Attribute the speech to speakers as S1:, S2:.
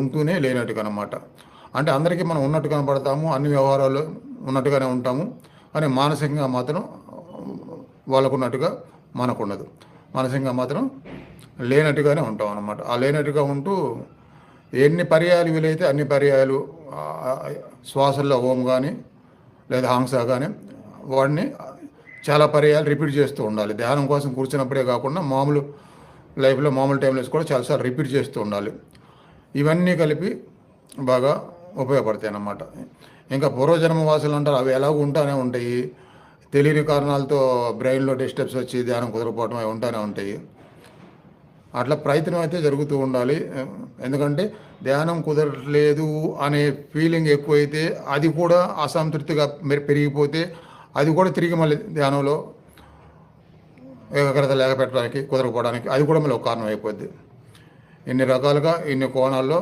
S1: ఉంటూనే లేనట్టుగా అనమాట. అంటే అందరికీ మనం ఉన్నట్టు కనపడతాము, అన్ని వ్యవహారాల్లో ఉన్నట్టుగానే ఉంటాము. కానీ మానసికంగా మాత్రం వాళ్ళకున్నట్టుగా మనకుండదు. మానసికంగా మాత్రం లేనట్టుగానే ఉంటాం అన్నమాట. ఆ లేనట్టుగా ఉంటూ ఎన్ని పర్యాయాలు వీలైతే అన్ని పర్యాయాలు శ్వాసల్లో ఓం కానీ లేదా హాంస కానీ వాడిని చాలా పర్యాయాలు రిపీట్ చేస్తూ ఉండాలి. ధ్యానం కోసం కూర్చున్నప్పుడే కాకుండా మామూలు లైఫ్లో మామూలు టైంలో కూడా చాలాసార్లు రిపీట్ చేస్తూ ఉండాలి. ఇవన్నీ కలిపి బాగా ఉపయోగపడతాయి అన్నమాట. ఇంకా పూర్వజన్మ వాసనలు అంటారు, అవి ఎలాగో ఉంటానే ఉంటాయి. తెలియని కారణాలతో బ్రెయిన్లో డిస్టర్బ్స్ వచ్చి ధ్యానం కుదరకపోవడం అవి ఉంటానే ఉంటాయి. అట్లా ప్రయత్నం అయితే జరుగుతూ ఉండాలి. ఎందుకంటే ధ్యానం కుదరట్లేదు అనే ఫీలింగ్ ఎక్కువైతే అది కూడా అసంతృప్తిగా పెరిగిపోతే అది కూడా తిరిగి మళ్ళీ ధ్యానంలో ఏకాగ్రత లేకపోవడానికి కుదరకపోవడానికి అది కూడా మళ్ళీ ఒక కారణం అయిపోద్ది. ఇన్ని రకాలుగా ఇన్ని కోణాల్లో